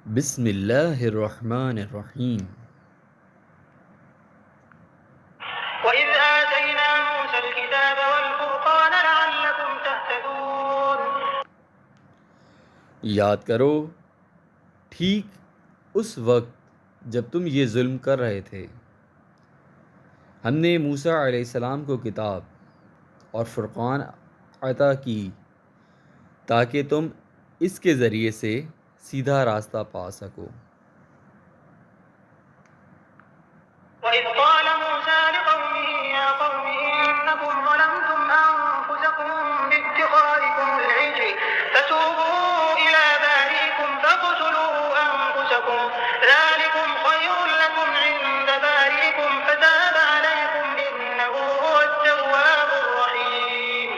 بسم اللہ الرحمن الرحیم۔ وَإِذْ آتَيْنَا مُوسَى الْكِتَابَ وَالْفُرْقَانَ لَعَلَّكُمْ تَهْتَدُونَ۔ یاد کرو ٹھیک اس وقت جب تم یہ ظلم کر رہے تھے، ہم نے موسیٰ علیہ السلام کو کتاب اور فرقان عطا کی تاکہ تم اس کے ذریعے سے سیدھا راستہ پا سکو۔ وَإِذْ قَالَ مُوسَى لِقَوْمِهِ يَا قَوْمِ إِنَّكُمْ ظَلَمْتُمْ أَنفُسَكُم بِاتِّخَاذِكُمُ الْعِجْلَ فَتُوبُوا إِلَىٰ بَارِئِكُمْ فَاقْتُلُوا أَنفُسَكُمْ ذَٰلِكُمْ خَيْرٌ لَّكُمْ عِندَ بَارِئِكُمْ فَتَابَ عَلَيْكُمْ إِنَّهُ هُوَ التَّوَّابُ الرَّحِيمُ۔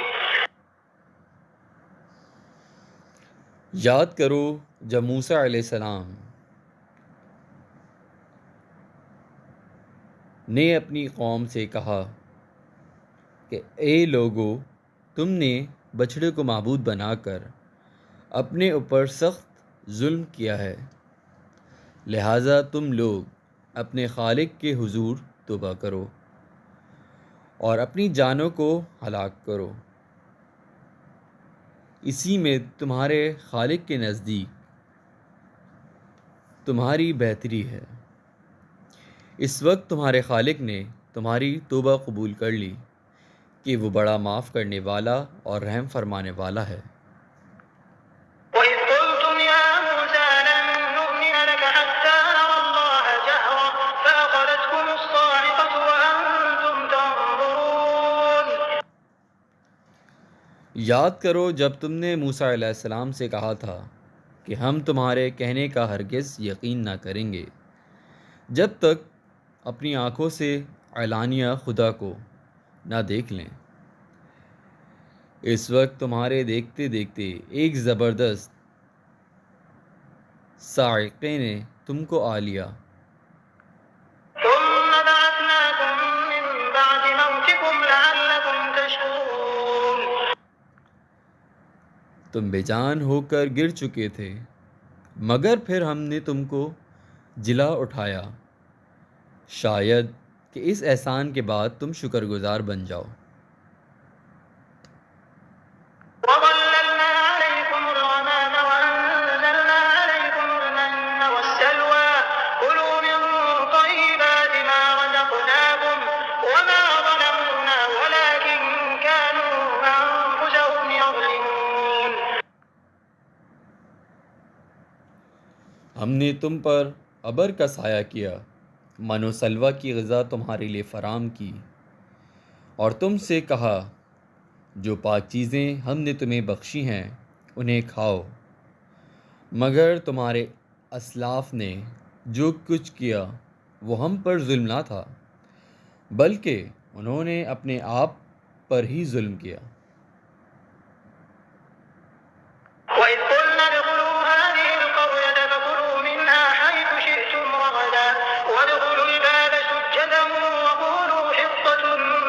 یاد کرو جب موسیٰ علیہ السلام نے اپنی قوم سے کہا کہ اے لوگو، تم نے بچھڑے کو معبود بنا کر اپنے اوپر سخت ظلم کیا ہے، لہٰذا تم لوگ اپنے خالق کے حضور توبہ کرو اور اپنی جانوں کو ہلاک کرو، اسی میں تمہارے خالق کے نزدیک تمہاری بہتری ہے۔ اس وقت تمہارے خالق نے تمہاری توبہ قبول کر لی کہ وہ بڑا معاف کرنے والا اور رحم فرمانے والا ہے۔ وَإِذْ قُلْتُمْ يَا مُوسَىٰ لَن نُّؤْمِنَ لَكَ حَتَّىٰ نَرَى اللَّهَ جَهْرَةً فَأَخَذَتْكُمُ الصَّاعِقَةُ وَأَنتُمْ تَنظُرُونَ۔ یاد کرو جب تم نے موسیٰ علیہ السلام سے کہا تھا کہ ہم تمہارے کہنے کا ہرگز یقین نہ کریں گے جب تک اپنی آنکھوں سے اعلانیہ خدا کو نہ دیکھ لیں۔ اس وقت تمہارے دیکھتے دیکھتے ایک زبردست صاعقے نے تم کو آ لیا، ثُمَّ بَعَثْنَاكُم مِّن بَعْدِ مَوْتِكُمْ لَعَلَّكُمْ تَشْكُرُونَ۔ تم بے جان ہو کر گر چکے تھے، مگر پھر ہم نے تم کو جلا اٹھایا، شاید کہ اس احسان کے بعد تم شکر گزار بن جاؤ۔ وَظَلَّلْنَا عَلَيْكُمُ الْغَمَامَ وَأَنزَلْنَا عَلَيْكُمُ الْمَنَّ وَالسَّلْوَىٰ كُلُوا مِن طَيِّبَاتِ مَا رَزَقْنَاكُمْ وَمَا ظَلَمُونَا وَلَٰكِن كَانُوا أَنفُسَهُمْ يَظْلِمُونَ۔ ہم نے تم پر ابر کا سایہ کیا، من و سلوہ کی غذا تمہارے لیے فراہم کی، اور تم سے کہا جو پاک چیزیں ہم نے تمہیں بخشی ہیں انہیں کھاؤ، مگر تمہارے اسلاف نے جو کچھ کیا وہ ہم پر ظلم نہ تھا، بلکہ انہوں نے اپنے آپ پر ہی ظلم کیا۔ وَإِذْ قُلْنَا ادْخُلُوا هَٰذِهِ الْقَرْيَةَ فَكُلُوا مِنْهَا حَيْثُ شِئْتُمْ رَغَدًا وَادْخُلُوا الْبَابَ سُجَّدًا وَقُولُوا حِطَّةٌ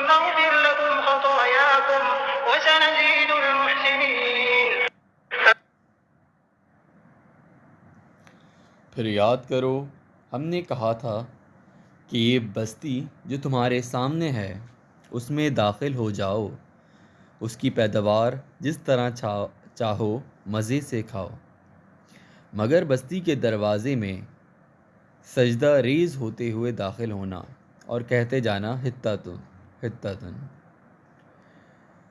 نَّغْفِرْ لَكُمْ خَطَايَاكُمْ وَسَنَزِيدُ الْمُحْسِنِينَ۔ پھر یاد کرو ہم نے کہا تھا کہ یہ بستی جو تمہارے سامنے ہے اس میں داخل ہو جاؤ، اس کی پیداوار جس طرح چاہو مزے سے کھاؤ، مگر بستی کے دروازے میں سجدہ ریز ہوتے ہوئے داخل ہونا اور کہتے جانا حطتن حطتن۔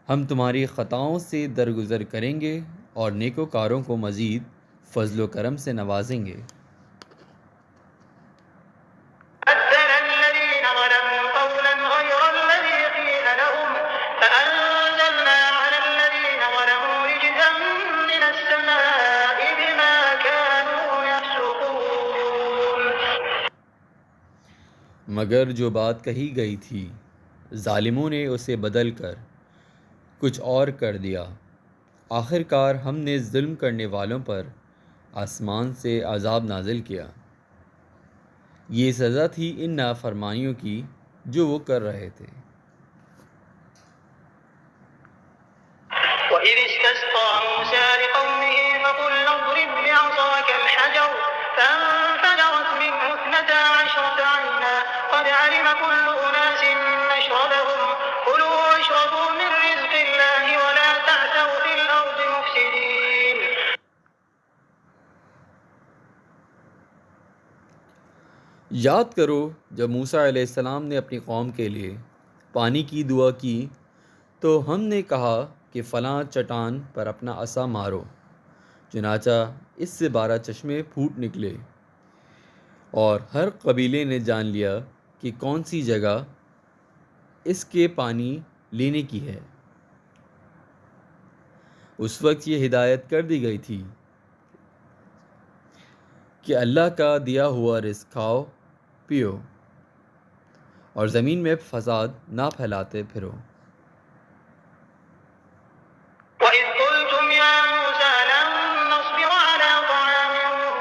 ہم تمہاری خطاؤں سے درگزر کریں گے اور نیکوکاروں کو مزید فضل و کرم سے نوازیں گے۔ بَدَّلَ الَّذِينَ ظَلَمُوا قَوْلًا غَيْرَ الَّذِي قِيلَ لَهُمْ فَأَنزَلْنَا عَلَى الَّذِينَ ظَلَمُوا رِجْزًا مِّنَ السَّمَاءِ بِمَا كَانُوا يَفْسُقُونَ۔ مگر جو بات کہی گئی تھی ظالموں نے اسے بدل کر کچھ اور کر دیا، آخر کار ہم نے ظلم کرنے والوں پر آسمان سے عذاب نازل کیا، یہ سزا تھی ان نافرمانیوں کی جو وہ کر رہے تھے۔ وَإِذِ اسْتَسْقَىٰ مُوسَىٰ لِقَوْمِهِ فَقُلْنَا اضْرِب بِّعَصَاكَ الْحَجَرَ علم كل أناس مشربهم كلوا واشربوا من رزق الله ولا تعثوا في الأرض مفسدين. یاد کرو جب موسیٰ علیہ السلام نے اپنی قوم کے لیے پانی کی دعا کی تو ہم نے کہا کہ فلاں چٹان پر اپنا عصا مارو، چنانچہ اس سے 12 چشمے پھوٹ نکلے، اور ہر قبیلے نے جان لیا کہ کون سی جگہ اس کے پانی لینے کی ہے۔ اس وقت یہ ہدایت کر دی گئی تھی کہ اللہ کا دیا ہوا رزق کھاؤ پیو اور زمین میں فساد نہ پھیلاتے پھرو۔ وَإِذْ قُلْتُمْ يَا مُوسَىٰ لَن نَّصْبِرَ عَلَىٰ طَعَامٍ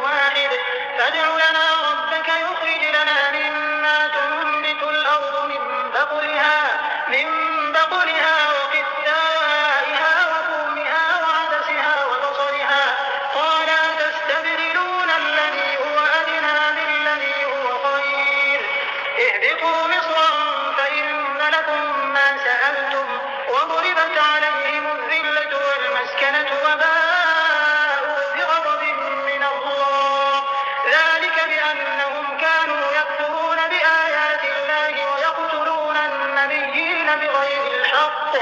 وَاحِدٍ فَادْعُ لَنَا رَبَّكَ يُخْرِجْ لَنَا مِمَّا تُنبِتُ الْأَرْضُ مِن بَقْلِهَا وَقِثَّائِهَا وَفُومِهَا وَعَدَسِهَا وَبَصَلِهَا قَالَ أَتَسْتَبْدِلُونَ الَّذِي هُوَ أَدْنَىٰ بِالَّذِي هُوَ خَيْرٌ اهْبِطُوا مِصْرًا فَإِنَّ لَكُم مَّا سَأَلْتُمْ وَضُرِبَتْ عَلَيْهِمُ الذِّلَّةُ وَالْمَسْكَنَةُ وَبَاءُوا بِغَضَبٍ مِّنَ اللَّهِ ذَٰلِكَ بِأَنَّهُمْ كَانُوا يَكْفُرُونَ بِآيَاتِ اللَّهِ وَيَقْتُلُونَ النَّبِيِّينَ بِغَيْرِ الْحَقِّ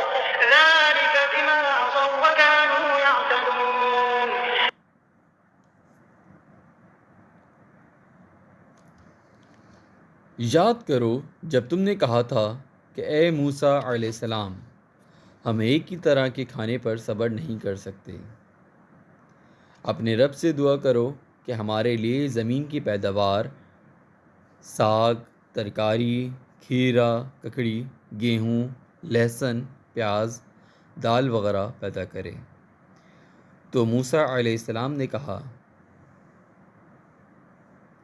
ذَٰلِكَ بِمَا عَصَوا وَّكَانُوا يَعْتَدُونَ. یاد کرو جب تم نے کہا تھا کہ اے موسیٰ علیہ السلام، ہم ایک ہی طرح کے کھانے پر صبر نہیں کر سکتے، اپنے رب سے دعا کرو کہ ہمارے لیے زمین کی پیداوار، ساگ، ترکاری، کھیرا، ککڑی، گیہوں، لہسن، پیاز، دال وغیرہ پیدا کرے۔ تو موسیٰ علیہ السلام نے کہا،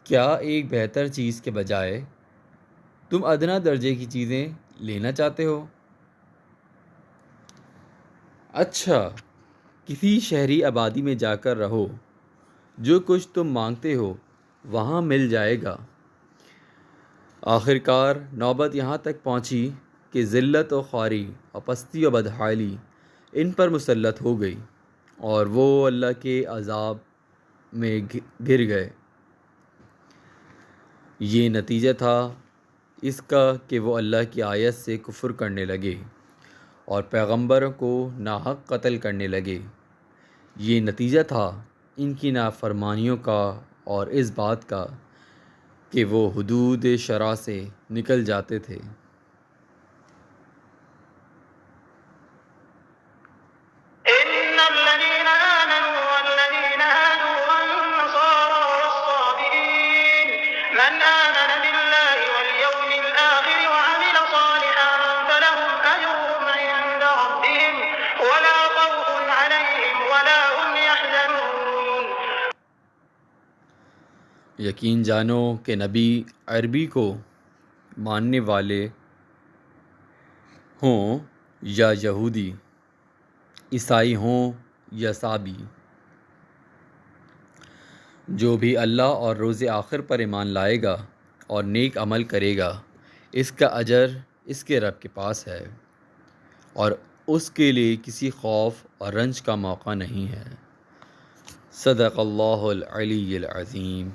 کیا ایک بہتر چیز کے بجائے تم ادنا درجے کی چیزیں لینا چاہتے ہو؟ اچھا، کسی شہری آبادی میں جا کر رہو، جو کچھ تم مانگتے ہو وہاں مل جائے گا۔ آخر کار نوبت یہاں تک پہنچی کہ ذلت و خواری اور پستی و بدحالی ان پر مسلط ہو گئی اور وہ اللہ کے عذاب میں گر گئے۔ یہ نتیجہ تھا اس کا کہ وہ اللہ کی آیت سے کفر کرنے لگے اور پیغمبروں کو ناحق قتل کرنے لگے۔ یہ نتیجہ تھا ان کی نافرمانیوں کا اور اس بات کا کہ وہ حدود شرع سے نکل جاتے تھے۔ إِنَّ الَّذِينَ آمَنُوا وَالَّذِينَ هَادُوا وَالنَّصَارَىٰ وَالصَّابِئِينَ مَنْ آمَنَ بِاللَّهِ وَالْيَوْمِ الْآخِرِ وَعَمِلَ صَالِحًا فَلَهُمْ أَجْرُهُمْ عِندَ رَبِّهِمْ وَلَا خَوْفٌ عَلَيْهِمْ وَلَا هُمْ يَحْزَنُونَ. یقین جانو کہ نبی عربی کو ماننے والے ہوں یا یہودی، عیسائی ہوں یا سابی، جو بھی اللہ اور روز آخر پر ایمان لائے گا اور نیک عمل کرے گا، اس کا اجر اس کے رب کے پاس ہے اور اس کے لیے کسی خوف اور رنج کا موقع نہیں ہے۔ صدق اللہ العلی العظیم۔